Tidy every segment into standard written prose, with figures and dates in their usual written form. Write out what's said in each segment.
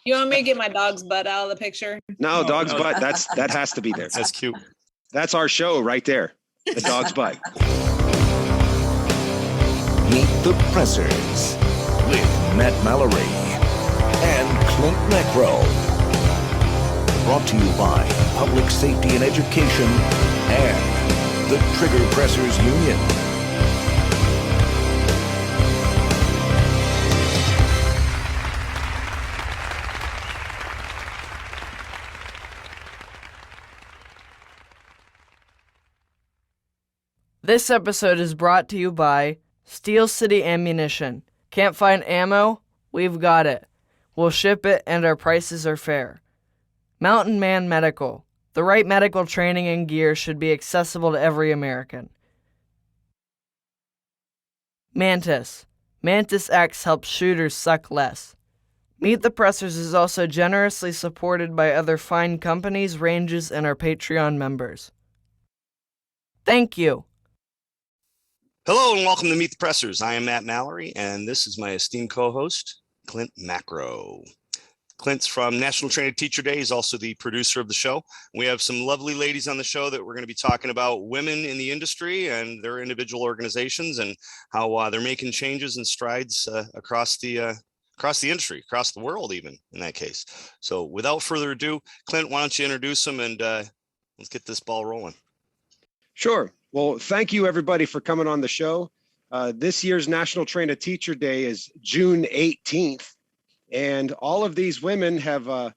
You want me to get my dog's butt out of the picture? No, dog's butt. That has to be there. That's cute. That's our show right there. The dog's butt. Meet the Pressers with Matt Mallory and Klint Macro. Brought to you by Public Safety and Education and the Trigger Pressers Union. This episode is brought to you by Steel City Ammunition. Can't find ammo? We've got it. We'll ship it and our prices are fair. Mountain Man Medical. The right medical training and gear should be accessible to every American. Mantis. Mantis X helps shooters suck less. Meet the Pressers is also generously supported by other fine companies, ranges, and our Patreon members. Thank you. Hello and welcome to Meet the Pressers. I am Matt Mallory, and this is my esteemed co-host, Klint Macro. Klint's from National Trained Teacher Day. He's also the producer of the show. We have some lovely ladies on the show that we're going to be talking about women in the industry and their individual organizations and how they're making changes and strides across the industry, across the world even in that case. So without further ado, Klint, why don't you introduce them and let's get this ball rolling. Sure. Well, thank you everybody for coming on the show. This year's National Trained Teacher Day is June 18th. And all of these women have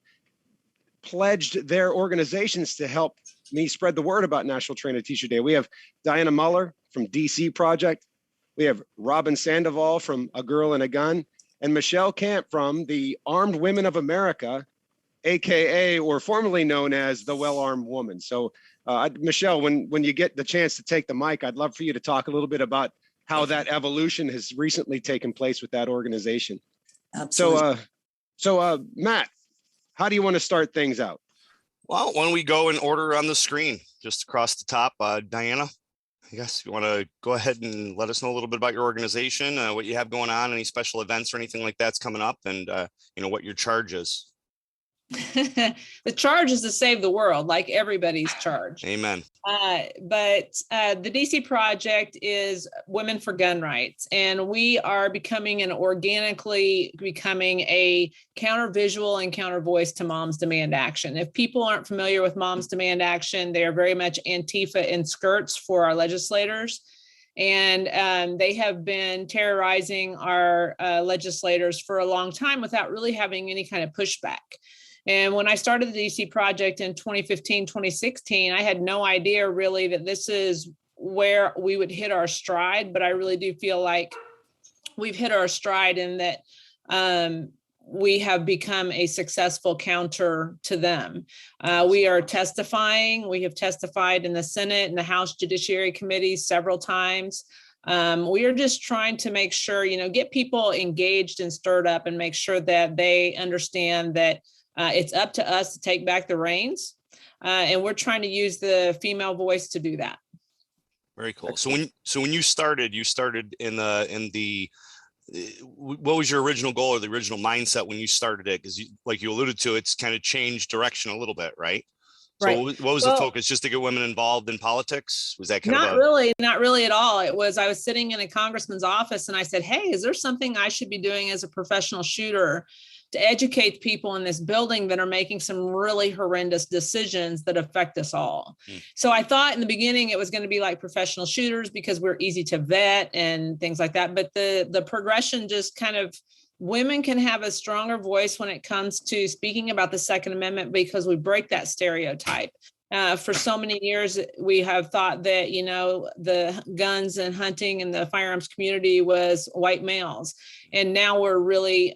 pledged their organizations to help me spread the word about National Trained Teacher Day. We have Dianna Muller from DC Project. We have Robyn Sandoval from A Girl and a Gun, and Michele Camp from the Armed Women of America, AKA, or formerly known as the Well-Armed Woman. So Michele, when you get the chance to take the mic, I'd love for you to talk a little bit about how that evolution has recently taken place with that organization. Absolutely. So Matt, how do you want to start things out? Well, why don't we go in order on the screen, just across the top? Dianna, I guess you want to go ahead and let us know a little bit about your organization, what you have going on, any special events or anything like that's coming up, and what your charge is. The charge is to save the world, like everybody's charge. Amen. But the DC Project is Women for Gun Rights, and we are organically becoming a counter visual and counter voice to Moms Demand Action. If people aren't familiar with Moms Demand Action, they are very much Antifa in skirts for our legislators. And they have been terrorizing our legislators for a long time without really having any kind of pushback. And when I started the DC Project in 2015, 2016, I had no idea really that this is where we would hit our stride, but I really do feel like we've hit our stride in that we have become a successful counter to them. We are testifying. We have testified in the Senate and the House Judiciary Committees several times. We are just trying to make sure, get people engaged and stirred up and make sure that they understand that it's up to us to take back the reins, and we're trying to use the female voice to do that. Very cool. So when you started in the what was your original goal or the original mindset when you started it? Because like you alluded to, it's kind of changed direction a little bit, right? So right. What was the focus? Just to get women involved in politics? Was that kind of not really at all. It was, I was sitting in a congressman's office and I said, hey, is there something I should be doing as a professional shooter to educate people in this building that are making some really horrendous decisions that affect us all? So I thought in the beginning it was going to be like professional shooters because we're easy to vet and things like that. But the progression just kind of, women can have a stronger voice when it comes to speaking about the Second Amendment because we break that stereotype. For so many years, we have thought that, the guns and hunting and the firearms community was white males. And now we're really,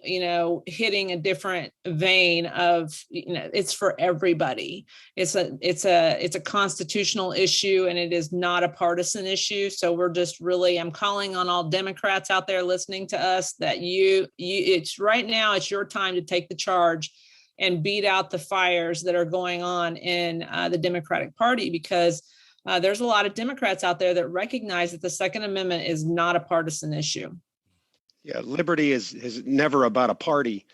hitting a different vein of, it's for everybody. It's a constitutional issue and it is not a partisan issue. So we're just really, I'm calling on all Democrats out there listening to us that it's right now, it's your time to take the charge and beat out the fires that are going on in the Democratic Party, because there's a lot of Democrats out there that recognize that the Second Amendment is not a partisan issue. Yeah, liberty is never about a party.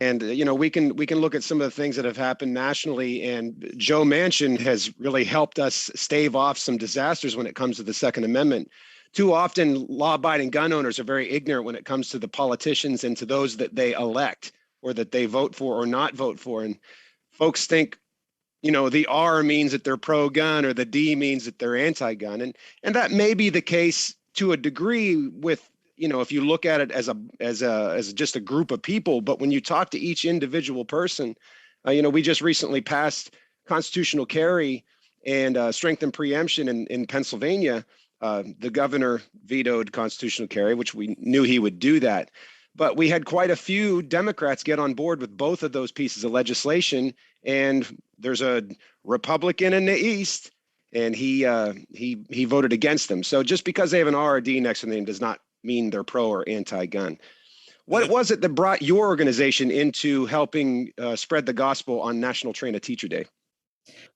And we can look at some of the things that have happened nationally, and Joe Manchin has really helped us stave off some disasters when it comes to the Second Amendment. Too often, law-abiding gun owners are very ignorant when it comes to the politicians and to those that they elect or that they vote for or not vote for. And folks think, the R means that they're pro-gun or the D means that they're anti-gun, and that may be the case to a degree with. If you look at it as just a group of people, but when you talk to each individual person, we just recently passed constitutional carry and strengthened preemption in Pennsylvania. The governor vetoed constitutional carry, which we knew he would do that. But we had quite a few Democrats get on board with both of those pieces of legislation. And there's a Republican in the East, and he voted against them. So just because they have an R or D next to their name does not mean they're pro or anti-gun. What was it that brought your organization into helping spread the gospel on National Train a Teacher Day?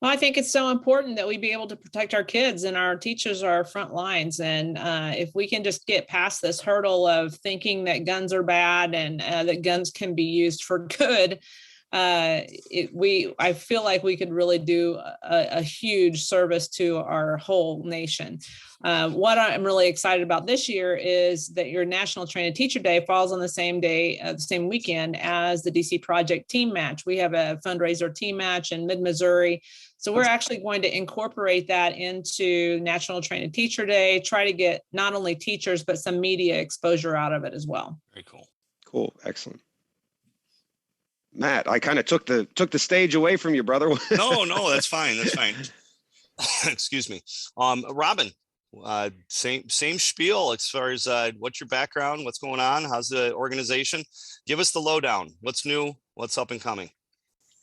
Well, I think it's so important that we be able to protect our kids, and our teachers are our front lines. And if we can just get past this hurdle of thinking that guns are bad and that guns can be used for good, I feel like we could really do a huge service to our whole nation. What I'm really excited about this year is that your National Train a Teacher Day falls on the same day, the same weekend as the DC Project Team Match. We have a fundraiser team match in mid-Missouri. So we're actually going to incorporate that into National Train a Teacher Day, try to get not only teachers, but some media exposure out of it as well. Very cool. Cool. Excellent. Matt, I kind of took the stage away from you, brother. No, that's fine. That's fine. Excuse me. Robyn, same spiel as far as what's your background, what's going on, how's the organization? Give us the lowdown. What's new? What's up and coming?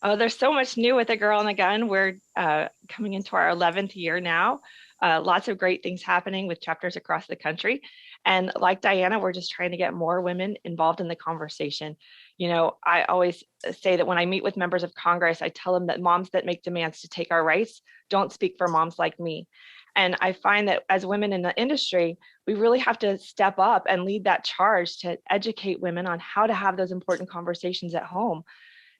Oh, there's so much new with A Girl and a Gun. We're coming into our 11th year now. Lots of great things happening with chapters across the country. And like Dianna, we're just trying to get more women involved in the conversation. I always say that when I meet with members of Congress, I tell them that moms that make demands to take our rights don't speak for moms like me. And I find that as women in the industry, we really have to step up and lead that charge to educate women on how to have those important conversations at home.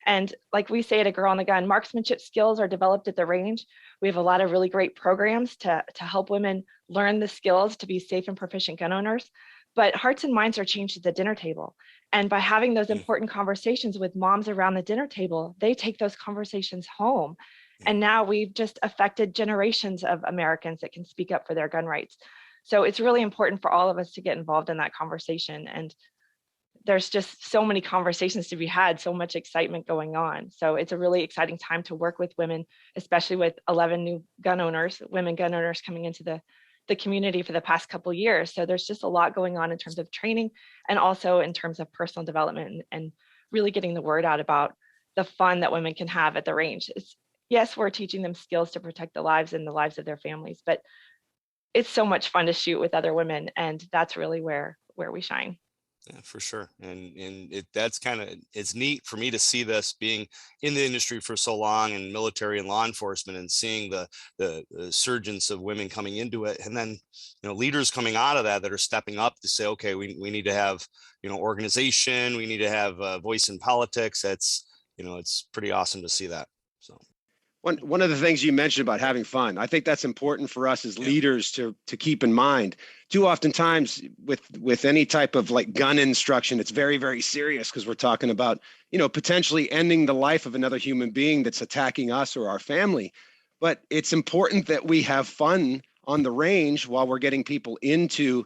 And like we say at A Girl and a Gun, marksmanship skills are developed at the range. We have a lot of really great programs to help women learn the skills to be safe and proficient gun owners. But hearts and minds are changed at the dinner table. And by having those important conversations with moms around the dinner table, they take those conversations home. And now we've just affected generations of Americans that can speak up for their gun rights. So it's really important for all of us to get involved in that conversation. And there's just so many conversations to be had, so much excitement going on. So it's a really exciting time to work with women, especially with 11 new women gun owners coming into the community for the past couple of years. So there's just a lot going on in terms of training and also in terms of personal development and really getting the word out about the fun that women can have at the range. Yes, we're teaching them skills to protect the lives and the lives of their families, but it's so much fun to shoot with other women. And that's really where we shine. Yeah, for sure. And it's neat for me to see this being in the industry for so long and military and law enforcement and seeing the surgence of women coming into it. And then, leaders coming out of that are stepping up to say, okay, we need to have, organization, we need to have a voice in politics. It's pretty awesome to see that. So. One of the things you mentioned about having fun, I think that's important for us as leaders to keep in mind. Too oftentimes with any type of like gun instruction, it's very, very serious because we're talking about, potentially ending the life of another human being that's attacking us or our family. But it's important that we have fun on the range while we're getting people into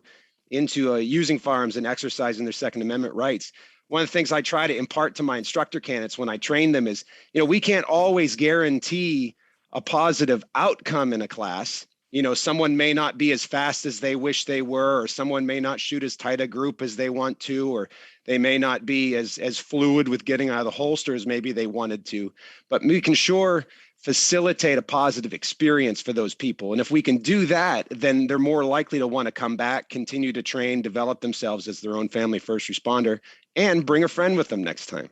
using firearms and exercising their Second Amendment rights. One of the things I try to impart to my instructor candidates when I train them is, we can't always guarantee a positive outcome in a class. Someone may not be as fast as they wish they were, or someone may not shoot as tight a group as they want to, or they may not be as fluid with getting out of the holster as maybe they wanted to. But we can sure facilitate a positive experience for those people. And if we can do that, then they're more likely to want to come back, continue to train, develop themselves as their own family first responder, and bring a friend with them next time.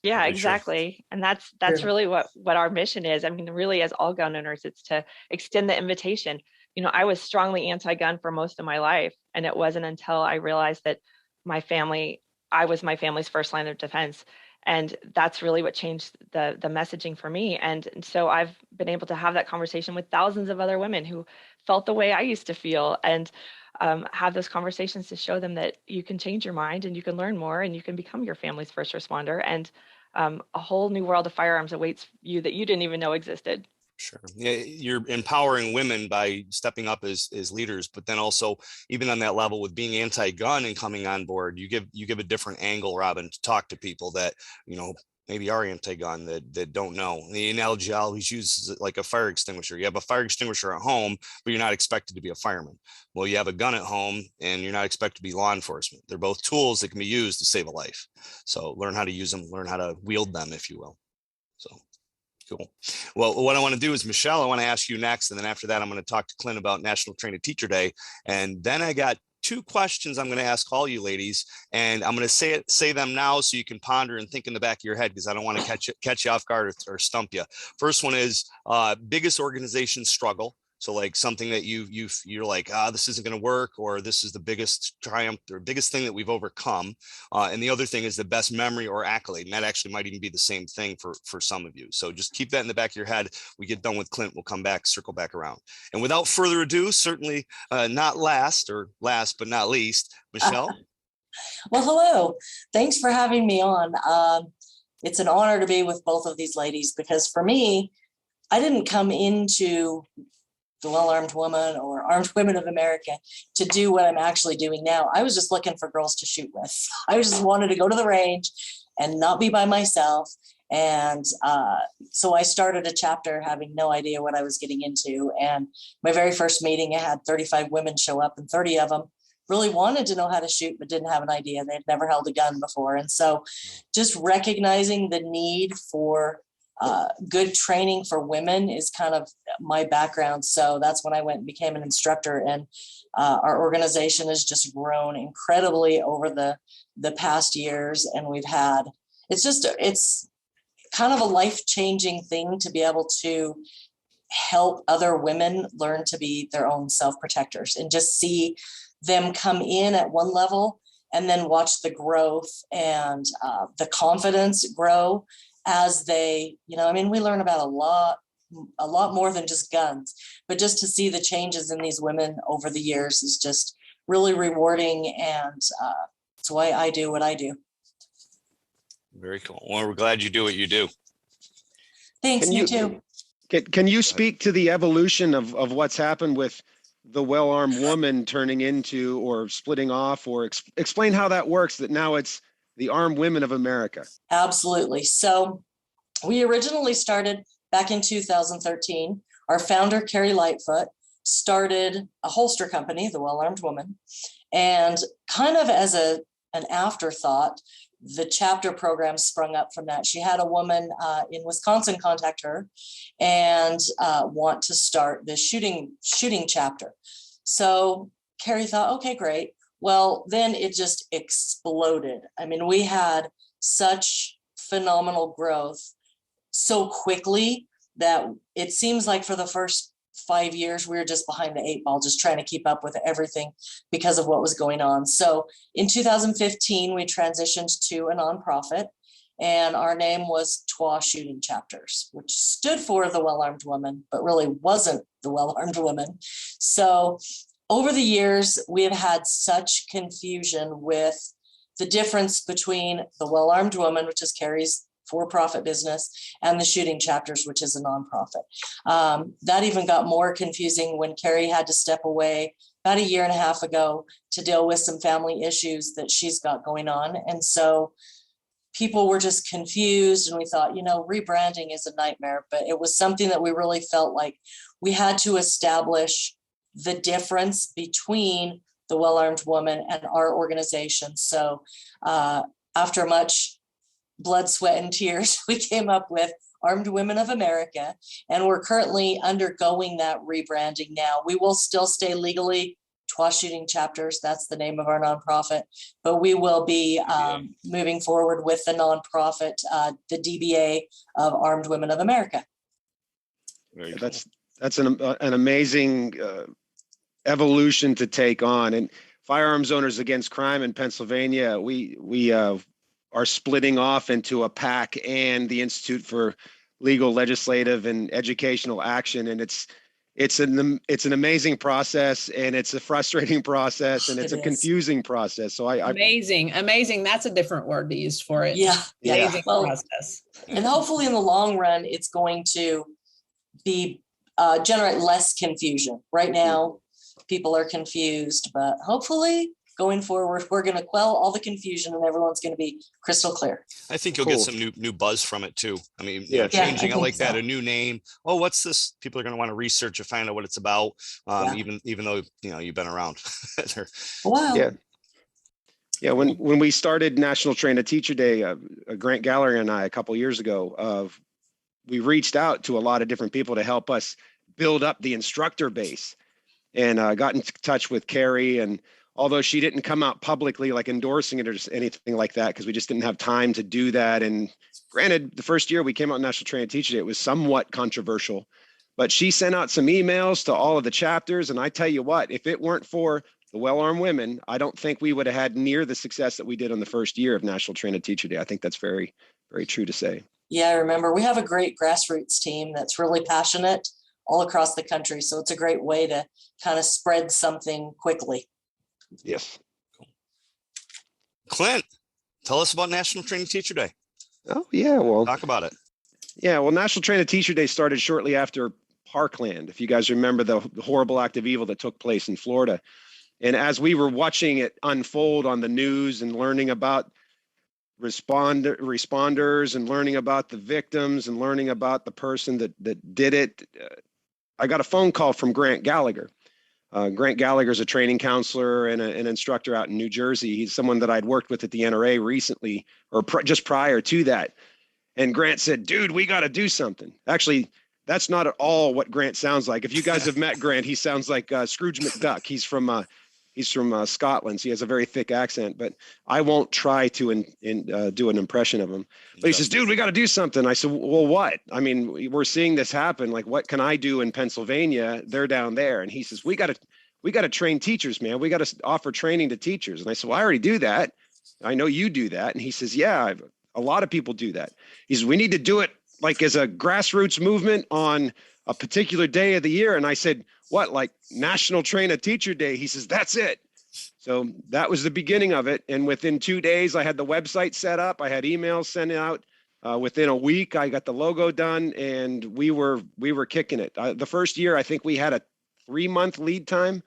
Yeah, exactly. And that's really what our mission is. I mean, really, as all gun owners, it's to extend the invitation. I was strongly anti-gun for most of my life. And it wasn't until I realized that I was my family's first line of defense. And that's really what changed the messaging for me. And so I've been able to have that conversation with thousands of other women who felt the way I used to feel, and have those conversations to show them that you can change your mind and you can learn more and you can become your family's first responder. And a whole new world of firearms awaits you that you didn't even know existed. Sure. Yeah, you're empowering women by stepping up as leaders, but then also even on that level with being anti-gun and coming on board, you give a different angle, Robyn, to talk to people that, maybe are anti-gun that don't know. The analogy I always use is like a fire extinguisher. You have a fire extinguisher at home, but you're not expected to be a fireman. Well, you have a gun at home and you're not expected to be law enforcement. They're both tools that can be used to save a life. So learn how to use them, learn how to wield them, if you will. So cool. Well, what I want to do is, Michele, I want to ask you next. And then after that, I'm going to talk to Klint about National Trained Teacher Day. And then I got 2 questions I'm going to ask all you ladies. And I'm going to say them now so you can ponder and think in the back of your head, because I don't want to catch you off guard or stump you. First one is biggest organization struggle. So like something that you're like, this isn't going to work, or this is the biggest triumph or biggest thing that we've overcome. And the other thing is the best memory or accolade. And that actually might even be the same thing for some of you. So just keep that in the back of your head. We get done with Klint, we'll come back, circle back around. And without further ado, certainly not last but not least, Michele. Well, hello. Thanks for having me on. It's an honor to be with both of these ladies, because for me, I didn't come into the Well-Armed Woman or Armed Women of America to do what I'm actually doing now. I was just looking for girls to shoot with. I just wanted to go to the range and not be by myself. And so I started a chapter having no idea what I was getting into. And my very first meeting, I had 35 women show up, and 30 of them really wanted to know how to shoot, but didn't have an idea. They'd never held a gun before. And so just recognizing the need for good training for women is kind of my background. So that's when I went and became an instructor. And our organization has just grown incredibly over the past years. And we've had, it's kind of a life-changing thing to be able to help other women learn to be their own self-protectors, and just see them come in at one level and then watch the growth and the confidence grow as they, we learn about a lot more than just guns, but just to see the changes in these women over the years is just really rewarding. And that's why I do what I do. Very cool. Well, we're glad you do what you do. Thanks, you too. Can you speak to the evolution of what's happened with the well-armed woman turning into or splitting off, or explain how that works, that now it's the Armed Women of America? Absolutely. So we originally started back in 2013. Our founder, Carrie Lightfoot, started a holster company, the Well-Armed Woman. And kind of as an afterthought, the chapter program sprung up from that. She had a woman in Wisconsin contact her and want to start the shooting chapter. So Carrie thought, okay, great. Well, then it just exploded. I mean, we had such phenomenal growth so quickly that it seems like for the first 5 years, we were just behind the 8 ball, just trying to keep up with everything because of what was going on. So in 2015, we transitioned to a nonprofit, and our name was TWA Shooting Chapters, which stood for the Well-Armed Woman, but really wasn't the Well-Armed Woman. So over the years, we have had such confusion with the difference between the Well-Armed Woman, which is Carrie's for-profit business, and the Shooting Chapters, which is a nonprofit. That even got more confusing when Carrie had to step away about a year and a half ago to deal with some family issues that she's got going on. And so people were just confused, and we thought, rebranding is a nightmare, but it was something that we really felt like we had to establish the difference between the Well-Armed Woman and our organization. So after much blood, sweat, and tears, we came up with Armed Women of America, and we're currently undergoing that rebranding now. We will still stay legally TWA Shooting Chapters. That's the name of our nonprofit, but we will be moving forward with the nonprofit, the DBA of Armed Women of America. Very cool. That's an amazing evolution to take on. And Firearms Owners Against Crime in Pennsylvania, we are splitting off into a PAC and the Institute for Legal, Legislative, and Educational Action. And it's an amazing process, and it's a frustrating process, and it's a confusing process. So amazing. That's a different word to use for it. Yeah. Amazing Well, process. And hopefully in the long run, it's going to be generate less confusion. Right now, people are confused, but hopefully going forward, we're going to quell all the confusion and everyone's going to be crystal clear. I think you'll get some new buzz from it too. I mean, changing, I like that, a new name. Oh, what's this? People are going to want to research and find out what it's about. Even though, you've been around. Wow. Yeah. When we started National Train a Teacher Day, Grant Gallagher and I, a couple of years ago, we reached out to a lot of different people to help us build up the instructor base, and got in touch with Carrie. And although she didn't come out publicly like endorsing it or just anything like that, because we just didn't have time to do that. And granted, the first year we came out National Train a Teacher Day, it was somewhat controversial, but she sent out some emails to all of the chapters. And I tell you what, if it weren't for the well-armed women, I don't think we would have had near the success that we did on the first year of National Train a Teacher Day. I think that's very, very true to say. Yeah, I remember we have a great grassroots team that's really passionate all across the country. So it's a great way to kind of spread something quickly. Yes. Klint, tell us about National Train a Teacher Day. Oh, yeah. Well, talk about it. Yeah. Well, National Train a Teacher Day started shortly after Parkland. If you guys remember the horrible act of evil that took place in Florida. And as we were watching it unfold on the news and learning about responders and learning about the victims and learning about the person that did it, I got a phone call from Grant Gallagher. Grant Gallagher is a training counselor and an instructor out in New Jersey. He's someone that I'd worked with at the NRA recently, or just prior to that. And Grant said, dude, we got to do something. Actually, that's not at all what Grant sounds like. If you guys have met Grant, he sounds like Scrooge McDuck. He's from Scotland, so he has a very thick accent, but I won't try to do an impression of him. But he says, dude, we got to do something. I said, well, what? I mean, we're seeing this happen. Like, what can I do in Pennsylvania? They're down there. And he says, we got to train teachers, man. We got to offer training to teachers. And I said, well, I already do that. I know you do that. And he says, yeah, a lot of people do that. He says, we need to do it like as a grassroots movement on a particular day of the year. And I said, what, like National Train a Teacher Day? He says, that's it. So that was the beginning of it. And within 2 days, I had the website set up. I had emails sent out. Within a week, I got the logo done, and we were kicking it. The first year, I think we had a 3-month lead time.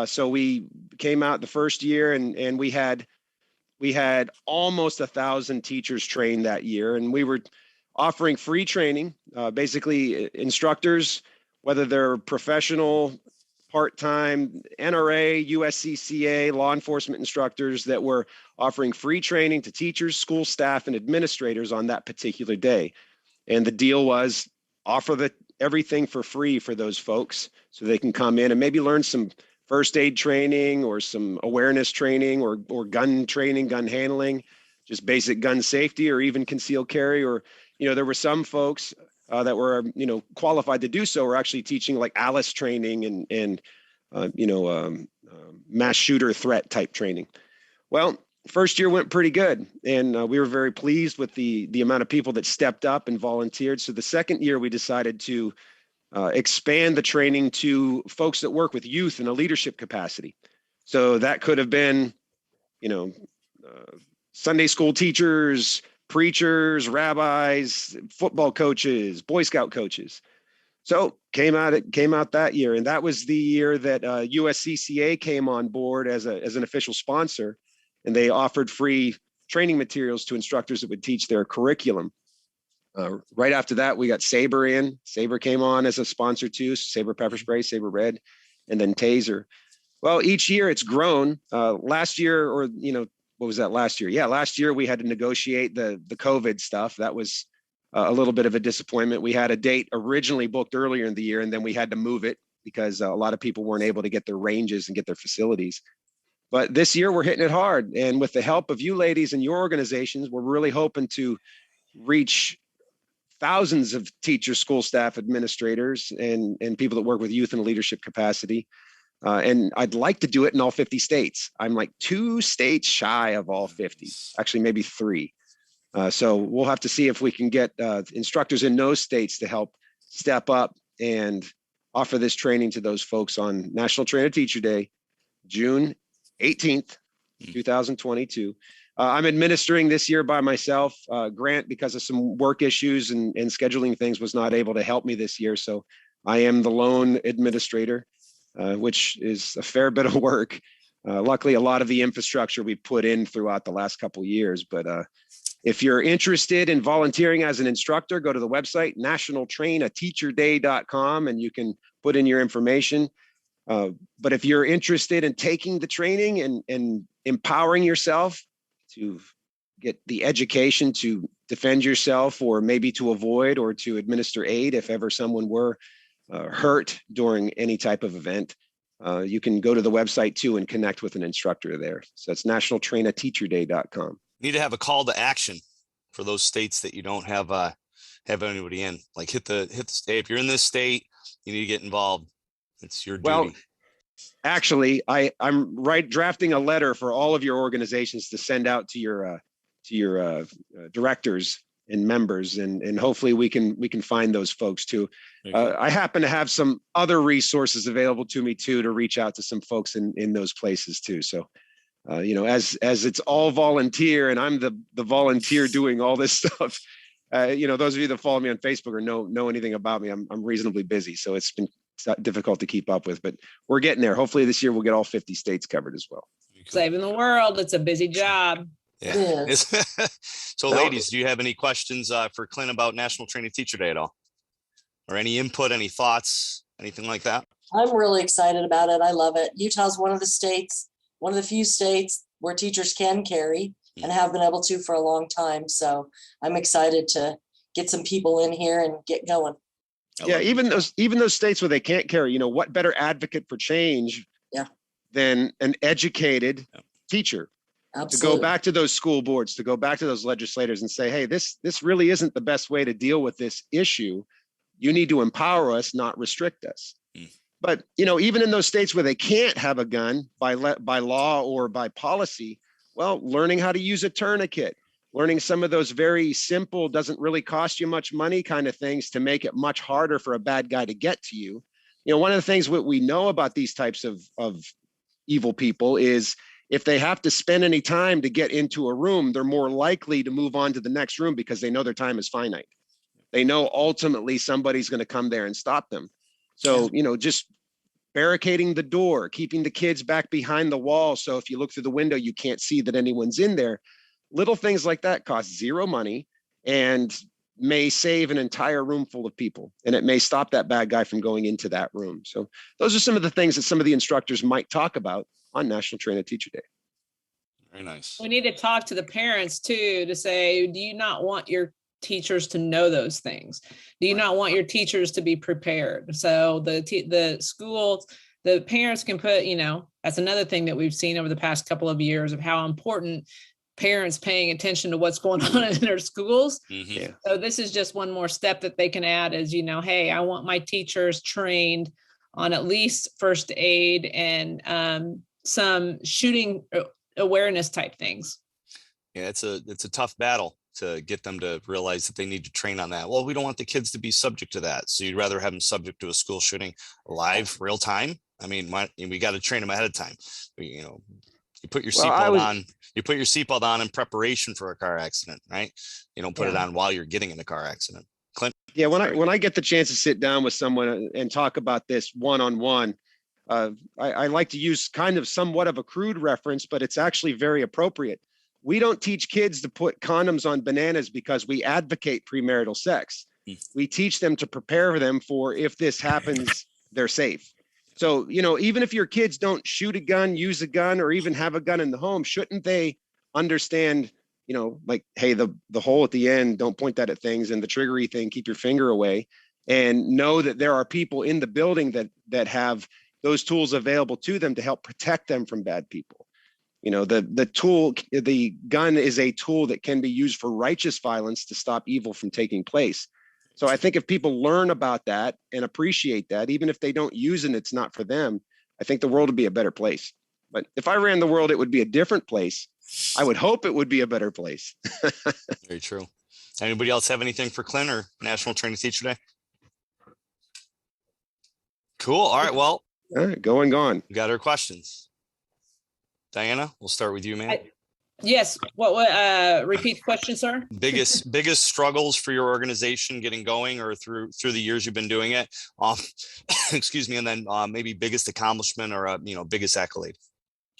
So we came out the first year, and we had almost 1,000 teachers trained that year, and we were offering free training, basically instructors, whether they're professional, part-time, NRA, USCCA, law enforcement instructors, that were offering free training to teachers, school staff, and administrators on that particular day. And the deal was offer everything for free for those folks so they can come in and maybe learn some first aid training or some awareness training or gun training, gun handling, just basic gun safety, or even concealed carry. Or, there were some folks that were, qualified to do so, were actually teaching like Alice training and mass shooter threat type training. Well, first year went pretty good, and we were very pleased with the amount of people that stepped up and volunteered. So the second year, we decided to expand the training to folks that work with youth in a leadership capacity. So that could have been, Sunday school teachers, preachers, rabbis, football coaches, Boy Scout coaches. So came out that year, and that was the year that USCCA came on board as an official sponsor, and they offered free training materials to instructors that would teach their curriculum. Right after that, we got Sabre in. Sabre came on as a sponsor too. Sabre pepper spray, Sabre red, and then Taser. Well, each year it's grown. Last year, or what was that last year? Yeah, last year we had to negotiate the COVID stuff. That was a little bit of a disappointment. We had a date originally booked earlier in the year, and then we had to move it because a lot of people weren't able to get their ranges and get their facilities. But this year we're hitting it hard. And with the help of you ladies and your organizations, we're really hoping to reach thousands of teachers, school staff, administrators, and people that work with youth in a leadership capacity. And I'd like to do it in all 50 states. I'm like 2 states shy of all 50, actually maybe 3. So we'll have to see if we can get instructors in those states to help step up and offer this training to those folks on National Trainer Teacher Day, June 18th, 2022. I'm administering this year by myself. Grant, because of some work issues and scheduling things, was not able to help me this year. So I am the lone administrator, which is a fair bit of work. Luckily, a lot of the infrastructure we put in throughout the last couple of years. But if you're interested in volunteering as an instructor, go to the website, nationaltrainateacherday.com, and you can put in your information. But if you're interested in taking the training and empowering yourself to get the education to defend yourself, or maybe to avoid or to administer aid if ever someone were hurt during any type of event, you can go to the website too and connect with an instructor there. So it's nationaltrainateacherday.com. Need to have a call to action for those states that you don't have anybody in. Like hit the state. If you're in this state, you need to get involved. It's your duty. Well, actually, I'm drafting a letter for all of your organizations to send out to your directors and members, and hopefully we can find those folks too. I happen to have some other resources available to me too, to reach out to some folks in those places too. So, as it's all volunteer and I'm the volunteer doing all this stuff, those of you that follow me on Facebook or know anything about me, I'm reasonably busy. So it's been difficult to keep up with, but we're getting there. Hopefully this year we'll get all 50 states covered as well. Saving the world. It's a busy job. Yeah. So ladies, do you have any questions for Klint about National Training Teacher Day at all? Or any input, any thoughts, anything like that? I'm really excited about it. I love it. Utah's one of the few states where teachers can carry and have been able to for a long time. So I'm excited to get some people in here and get going. Yeah, even those states where they can't carry, what better advocate for change than an educated teacher? Absolutely. To go back to those school boards, to go back to those legislators and say, hey, this really isn't the best way to deal with this issue. You need to empower us, not restrict us. But, even in those states where they can't have a gun by law or by policy, well, learning how to use a tourniquet, learning some of those very simple, doesn't really cost you much money kind of things to make it much harder for a bad guy to get to you. One of the things what we know about these types of evil people is if they have to spend any time to get into a room, they're more likely to move on to the next room because they know their time is finite. They know ultimately somebody's going to come there and stop them. So, just barricading the door, keeping the kids back behind the wall. So if you look through the window, you can't see that anyone's in there. Little things like that cost zero money and may save an entire room full of people. And it may stop that bad guy from going into that room. So those are some of the things that some of the instructors might talk about on National Trainer Teacher Day. Very nice. We need to talk to the parents too, to say, do you not want your teachers to know those things? Do you not want your teachers to be prepared? So the schools, the parents can put, that's another thing that we've seen over the past couple of years of how important parents paying attention to what's going on in their schools. Mm-hmm. So this is just one more step that they can add is, hey, I want my teachers trained on at least first aid and some shooting awareness type things. Yeah, it's a tough battle to get them to realize that they need to train on that. Well, we don't want the kids to be subject to that. So you'd rather have them subject to a school shooting live, real time. I mean, we got to train them ahead of time. You put your seatbelt on. You put your seatbelt on in preparation for a car accident, right? You don't put it on while you're getting in a car accident. Klint? Yeah, when I get the chance to sit down with someone and talk about this one-on-one, I like to use kind of somewhat of a crude reference, but it's actually very appropriate. We don't teach kids to put condoms on bananas because we advocate premarital sex. We teach them to prepare them for if this happens, they're safe. So, even if your kids don't shoot a gun, use a gun, or even have a gun in the home, shouldn't they understand, like, hey, the hole at the end, don't point that at things, and the triggery thing, keep your finger away, and know that there are people in the building that have those tools available to them to help protect them from bad people. The gun is a tool that can be used for righteous violence to stop evil from taking place. So I think if people learn about that and appreciate that, even if they don't use it, it's not for them, I think the world would be a better place. But if I ran the world, it would be a different place. I would hope it would be a better place. Very true. Anybody else have anything for Klint or National Trainer Teacher Day? Cool. All right. Well, All right, gone. we got our questions. Dianna, we'll start with you, man. Yes. Repeat the question, sir? Biggest struggles for your organization getting going, or through the years you've been doing it. Excuse me. And then maybe biggest accomplishment or biggest accolade.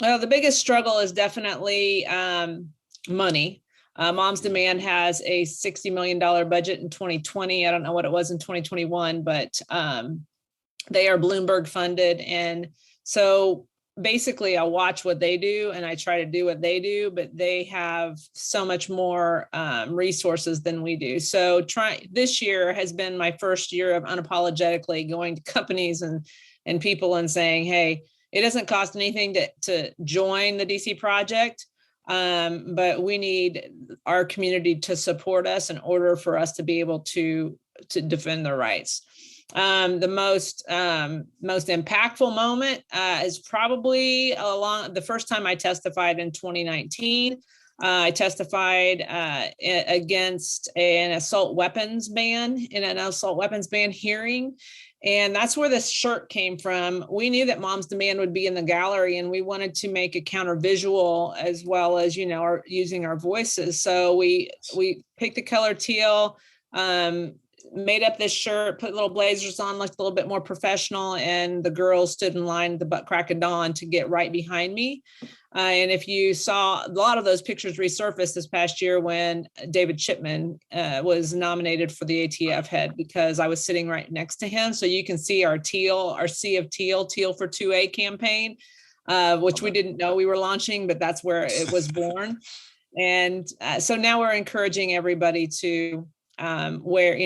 Well, the biggest struggle is definitely money. Moms Demand has a $60 million budget in 2020. I don't know what it was in 2021, but they are Bloomberg funded. And so basically I watch what they do and I try to do what they do, but they have so much more resources than we do. So this year has been my first year of unapologetically going to companies and people and saying, hey, it doesn't cost anything to join the DC project, but we need our community to support us in order for us to be able to defend their rights. The most impactful moment is probably along the first time I testified in 2019. I testified against an assault weapons ban in an assault weapons ban hearing. And that's where this shirt came from. We knew that Moms Demand would be in the gallery and we wanted to make a counter visual as well as, using our voices. So we picked the color teal, made up this shirt, put little blazers on, looked a little bit more professional, and the girls stood in line at the butt crack of dawn to get right behind me. And if you saw, a lot of those pictures resurfaced this past year when David Chipman was nominated for the ATF head, because I was sitting right next to him. So you can see our Sea of Teal for 2A campaign, which we didn't know we were launching, but that's where it was born. And so now we're encouraging everybody to wear,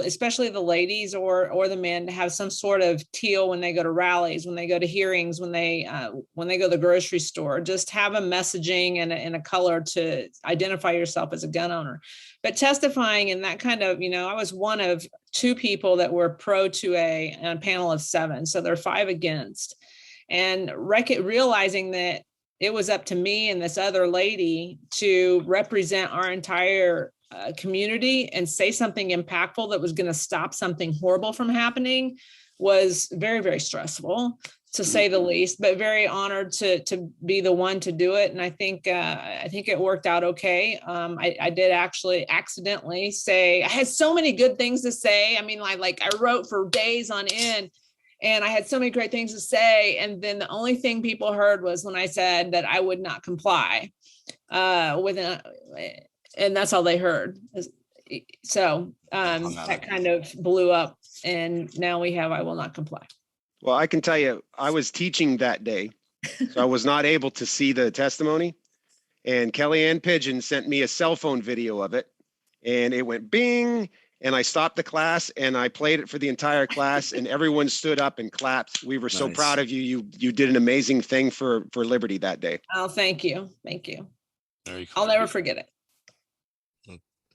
especially the ladies or the men, to have some sort of teal when they go to rallies, when they go to hearings, when they go to the grocery store. Just have a messaging and a color to identify yourself as a gun owner. But testifying in that kind of, I was one of two people that were pro 2A on a panel of 7, so there are 5 against, and realizing that it was up to me and this other lady to represent our entire community and say something impactful that was going to stop something horrible from happening was very, very stressful, to say the least, but very honored to be the one to do it. And I think it worked out okay. I did actually accidentally say, I had so many good things to say. I mean, like I wrote for days on end and I had so many great things to say. And then the only thing people heard was when I said that I would not comply and that's all they heard. So that kind of blew up, and now we have I will not comply. Well, I can tell you, I was teaching that day, so I was not able to see the testimony. And Kellyanne Pigeon sent me a cell phone video of it, and it went bing, and I stopped the class and I played it for the entire class, and everyone stood up and clapped. We were so proud of you. You did an amazing thing for Liberty that day. Oh, thank you. Thank you. Very cool. I'll never forget it.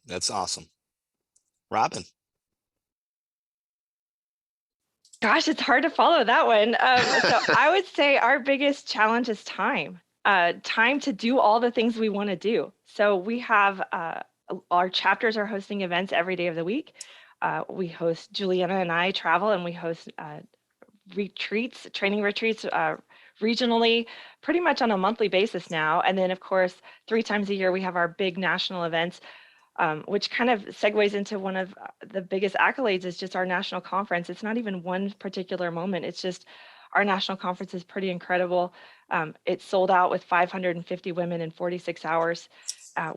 That's awesome. Robyn. Gosh, it's hard to follow that one. So I would say our biggest challenge is time to do all the things we want to do. So we have our chapters are hosting events every day of the week. We host, Juliana and I travel, and we host training retreats regionally, pretty much on a monthly basis now. And then, of course, 3 times a year, we have our big national events. Which kind of segues into one of the biggest accolades is just our national conference. It's not even one particular moment. It's just our national conference is pretty incredible. It sold out with 550 women in 46 hours.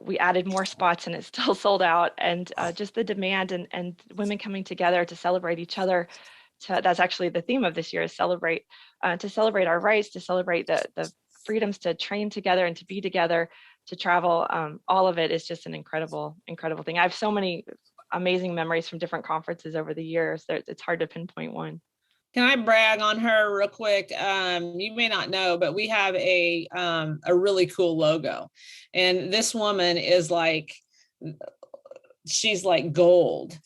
We added more spots and it's still sold out. And just the demand and women coming together to celebrate each other. That's actually the theme of this year, is celebrate our rights, to celebrate the freedoms to train together and to be together, to travel. All of it is just an incredible thing. I have so many amazing memories from different conferences over the years that it's hard to pinpoint one. Can I brag on her real quick? You may not know, but we have a really cool logo, and this woman is she's like gold.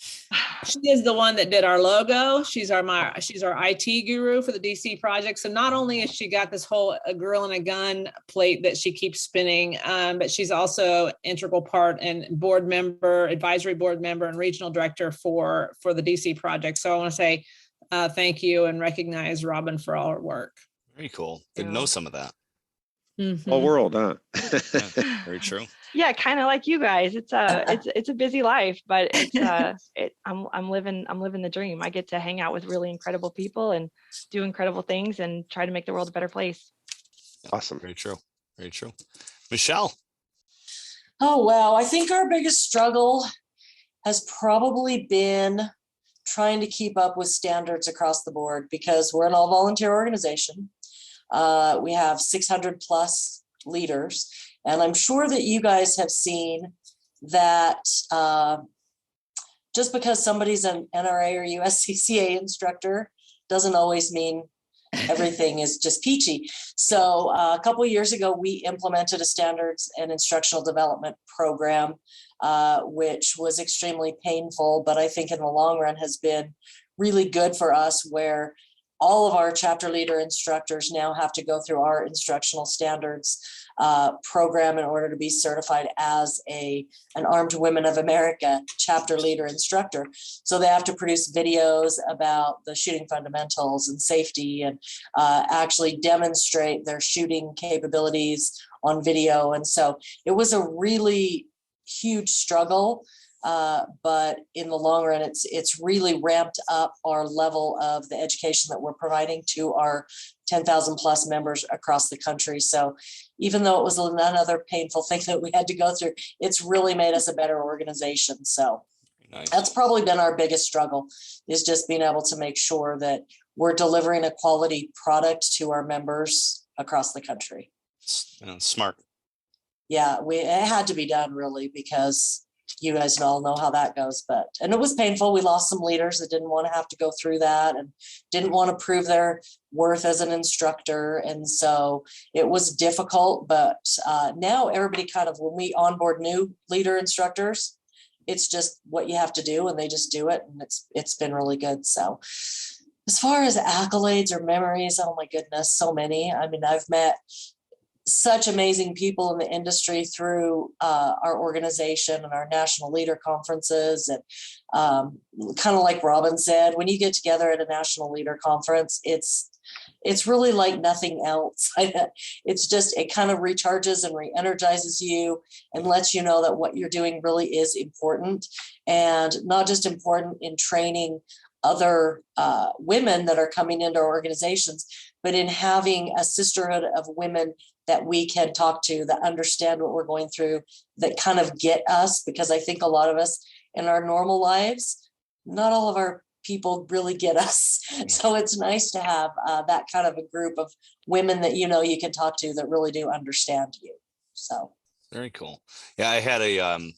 She is the one that did our logo. She's our IT guru for the DC project. So not only has she got this whole a girl and a gun plate that she keeps spinning, but she's also integral part and board member, advisory board member, and regional director for the DC project. So I want to say thank you and recognize Robyn for all her work. Very cool. Didn't know some of that. Whole world, huh? Yeah, very true. Yeah, kind of like you guys. It's a busy life, but I'm living the dream. I get to hang out with really incredible people and do incredible things and try to make the world a better place. Awesome. Very true. Very true. Michele. Oh, wow. I think our biggest struggle has probably been trying to keep up with standards across the board because we're an all volunteer organization. We have 600 plus leaders, and I'm sure that you guys have seen that just because somebody's an NRA or USCCA instructor doesn't always mean everything is just peachy. So a couple of years ago, we implemented a standards and instructional development program, which was extremely painful, but I think in the long run has been really good for us, where all of our chapter leader instructors now have to go through our instructional standards program in order to be certified as an Armed Women of America chapter leader instructor. So they have to produce videos about the shooting fundamentals and safety and actually demonstrate their shooting capabilities on video. And so it was a really huge struggle. But in the long run, it's really ramped up our level of the education that we're providing to our 10,000 plus members across the country. So even though it was another painful thing that we had to go through, it's really made us a better organization. So nice. That's probably been our biggest struggle, is just being able to make sure that we're delivering a quality product to our members across the country. Smart. Yeah, it had to be done really, because you guys all know how that goes, and it was painful. We lost some leaders that didn't want to have to go through that and didn't want to prove their worth as an instructor. And so it was difficult, but now everybody kind of, when we onboard new leader instructors, it's just what you have to do and they just do it. And it's been really good. So as far as accolades or memories, oh my goodness, so many. I mean, I've met such amazing people in the industry through our organization and our national leader conferences. And kind of like Robyn said, when you get together at a national leader conference, it's really like nothing else. It's just, it kind of recharges and re-energizes you and lets you know that what you're doing really is important, and not just important in training other women that are coming into our organizations, but in having a sisterhood of women that we can talk to, that understand what we're going through, that kind of get us, because I think a lot of us in our normal lives, not all of our people really get us. So it's nice to have that kind of a group of women that you can talk to that really do understand you. So very cool. Yeah, I had a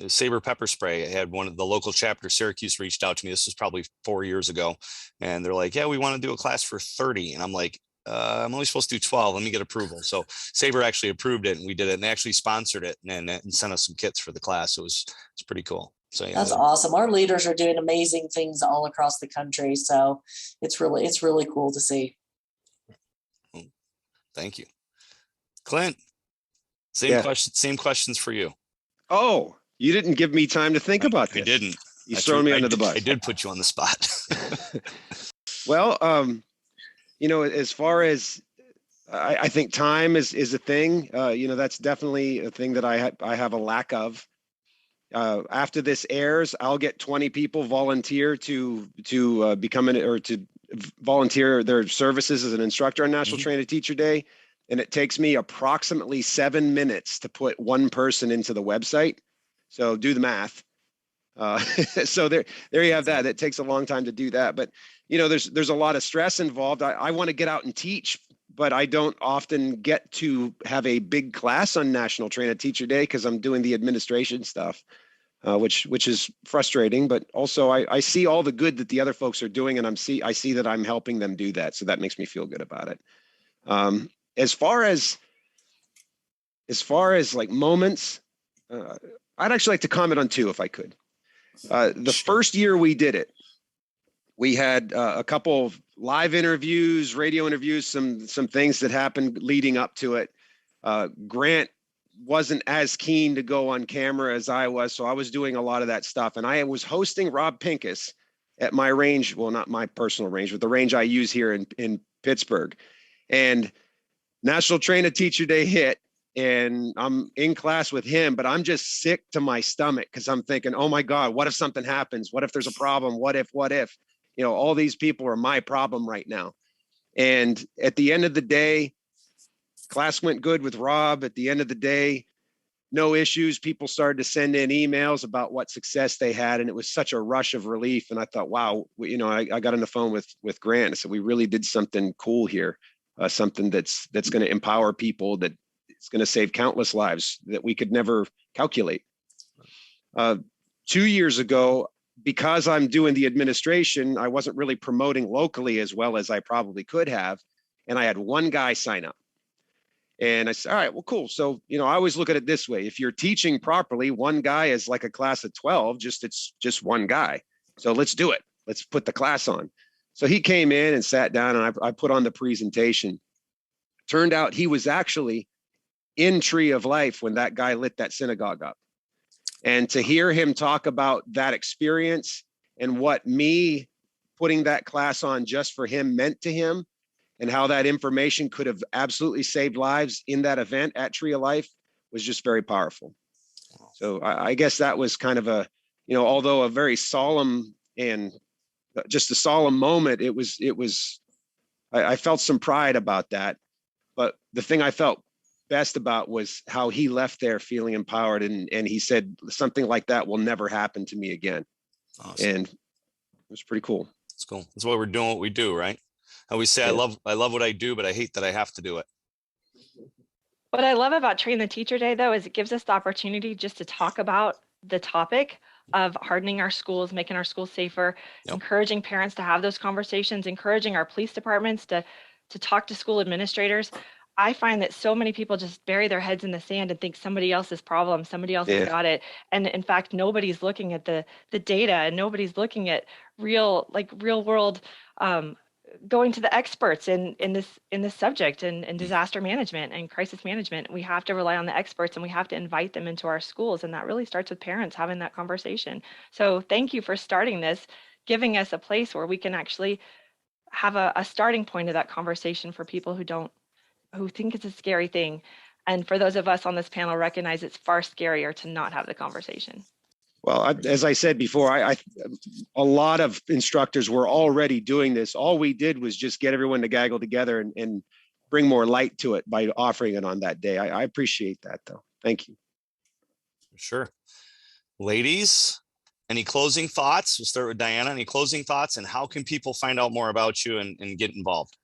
saber pepper spray. I had one of the local chapter, Syracuse, reached out to me. This was probably 4 years ago, and they're like, "Yeah, we want to do a class for 30," and I'm like, I'm only supposed to do 12. Let me get approval. So Saber actually approved it, and we did it, and they actually sponsored it and sent us some kits for the class. So it's pretty cool. So yeah, that's awesome. Our leaders are doing amazing things all across the country. So it's really cool to see. Thank you. Klint, same questions for you. Oh, you didn't give me time to think about this. I didn't. You thrown me under the bus. I did put you on the spot. Well, as far as I think time is a thing, that's definitely a thing that I have a lack of. After this airs, I'll get 20 people volunteer to become to volunteer their services as an instructor on National Trainer Teacher Day. And it takes me approximately 7 minutes to put one person into the website. So do the math. So there you have that. It takes a long time to do that. But, there's a lot of stress involved. I want to get out and teach, but I don't often get to have a big class on National Trainer Teacher Day because I'm doing the administration stuff, which is frustrating. But also I see all the good that the other folks are doing, and I see that I'm helping them do that. So that makes me feel good about it. As far as like moments, I'd actually like to comment on two if I could. The first year we did it, we had a couple of live interviews, radio interviews, some things that happened leading up to it. Grant wasn't as keen to go on camera as I was, so I was doing a lot of that stuff. And I was hosting Rob Pincus at my range, well, not my personal range, but the range I use here in Pittsburgh. And National Trainer Teacher Day hit, and I'm in class with him, but I'm just sick to my stomach because I'm thinking, oh my God, what if something happens? What if there's a problem? What if? You know, all these people are my problem right now. And at the end of the day, class went good with Rob. At the end of the day, no issues. People started to send in emails about what success they had. And it was such a rush of relief. And I thought, wow, you know, I got on the phone with Grant. I said, we really did something cool here, something that's going to empower people, that it's going to save countless lives that we could never calculate. 2 years ago, because I'm doing the administration, I wasn't really promoting locally as well as I probably could have. And I had one guy sign up. And I said, all right, well, cool. So, you know, I always look at it this way. If you're teaching properly, one guy is like a class of 12, it's just one guy. So let's do it. Let's put the class on. So he came in and sat down, and I put on the presentation. Turned out he was actually in Tree of Life when that guy lit that synagogue up. And to hear him talk about that experience and what me putting that class on just for him meant to him, and how that information could have absolutely saved lives in that event at Tree of Life, was just very powerful. So I guess that was kind of a, you know, although a very solemn and just a solemn moment, I felt some pride about that. But the thing I felt best about was how he left there feeling empowered. And he said something like that will never happen to me again. Awesome. And it was pretty cool. It's cool. That's why we're doing what we do, right? I always say, yeah. I love what I do, but I hate that I have to do it. What I love about Train the Teacher Day, though, is it gives us the opportunity just to talk about the topic of hardening our schools, making our schools safer, encouraging parents to have those conversations, encouraging our police departments to talk to school administrators. I find that so many people just bury their heads in the sand and think somebody else's problem, somebody else has got it. And in fact, nobody's looking at the data, and nobody's looking at real world going to the experts in this subject and disaster management and crisis management. We have to rely on the experts, and we have to invite them into our schools. And that really starts with parents having that conversation. So thank you for starting this, giving us a place where we can actually have a starting point of that conversation for people who think it's a scary thing. And for those of us on this panel, recognize it's far scarier to not have the conversation. Well, as I said before, a lot of instructors were already doing this. All we did was just get everyone to gaggle together and bring more light to it by offering it on that day. I appreciate that, though. Thank you. Sure. Ladies, any closing thoughts? We'll start with Dianna. Any closing thoughts, and how can people find out more about you and get involved?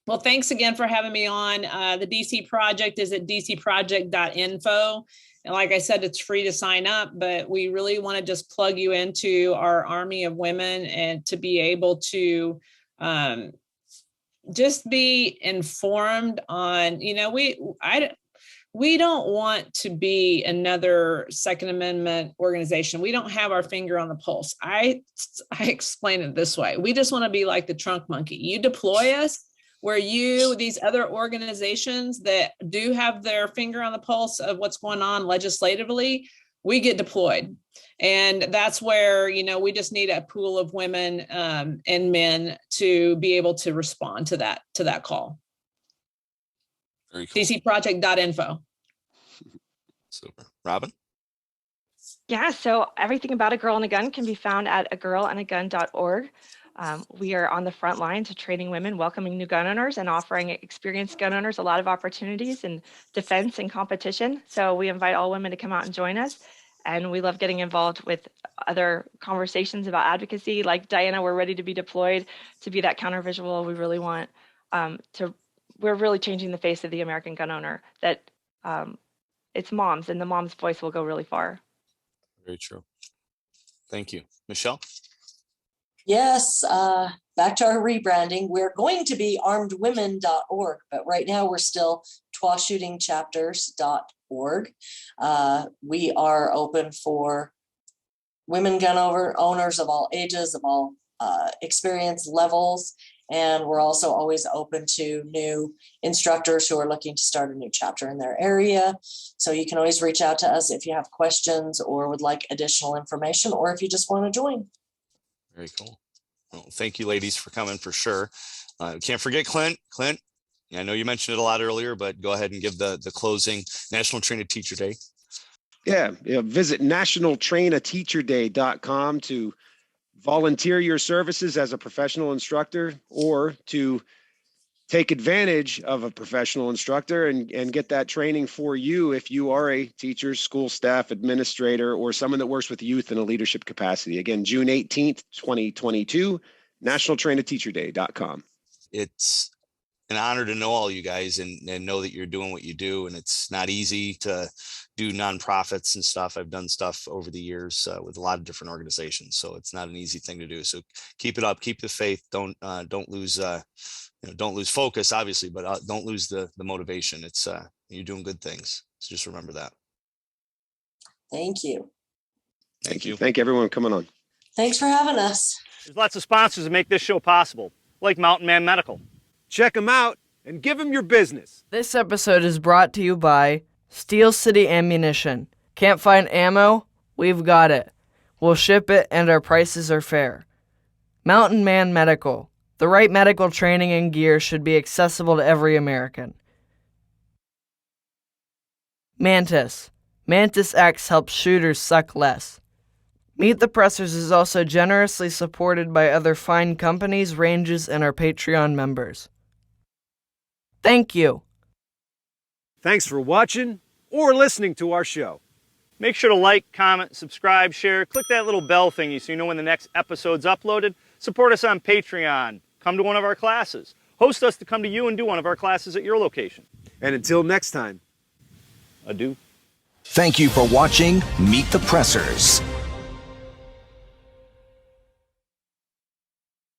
Well, thanks again for having me on. The DC Project is at dcproject.info. And like I said, it's free to sign up, but we really want to just plug you into our army of women and to be able to just be informed on, you know, we don't want to be another Second Amendment organization. We don't have our finger on the pulse. I explain it this way. We just want to be like the trunk monkey. You deploy us, where these other organizations that do have their finger on the pulse of what's going on legislatively, we get deployed. And that's where, you know, we just need a pool of women and men to be able to respond to that call. Very cool. dcproject.info. Super. Robyn? Yeah, so everything about A Girl and a Gun can be found at agirlandagun.org. We are on the front line to training women, welcoming new gun owners, and offering experienced gun owners a lot of opportunities in defense and competition. So we invite all women to come out and join us. And we love getting involved with other conversations about advocacy. Like Dianna, we're ready to be deployed to be that countervisual. We really want we're really changing the face of the American gun owner, that it's moms, and the mom's voice will go really far. Very true. Thank you. Michele? Yes, back to our rebranding. We're going to be armedwomen.org, but right now we're still twashootingchapters.org. We are open for women gun owners of all ages, of all experience levels. And we're also always open to new instructors who are looking to start a new chapter in their area. So you can always reach out to us if you have questions or would like additional information, or if you just want to join. Very cool. Well, thank you, ladies, for coming for sure. Can't forget Klint. Klint, I know you mentioned it a lot earlier, but go ahead and give the closing National Trained Teacher Day. Yeah, visit nationaltrainateacherday.com to volunteer your services as a professional instructor, or to take advantage of a professional instructor and get that training for you if you are a teacher, school staff, administrator, or someone that works with youth in a leadership capacity. Again, June 18th, 2022, nationaltrainateacherday.com. It's an honor to know all you guys and know that you're doing what you do. And it's not easy to do nonprofits and stuff. I've done stuff over the years with a lot of different organizations. So it's not an easy thing to do. So keep it up, keep the faith. Don't lose, don't lose focus, obviously, but don't lose the motivation. It's you're doing good things. So just remember that. Thank you. Thank you. Thank everyone for coming on. Thanks for having us. There's lots of sponsors that make this show possible, like Mountain Man Medical. Check them out and give them your business. This episode is brought to you by Steel City Ammunition. Can't find ammo? We've got it. We'll ship it and our prices are fair. Mountain Man Medical. The right medical training and gear should be accessible to every American. Mantis. Mantis X helps shooters suck less. Meet the Pressers is also generously supported by other fine companies, ranges, and our Patreon members. Thank you. Thanks for watching or listening to our show. Make sure to like, comment, subscribe, share, click that little bell thingy so you know when the next episode's uploaded. Support us on Patreon. Come to one of our classes. Host us to come to you and do one of our classes at your location. And until next time, Adieu. Thank you for watching Meet the Pressers.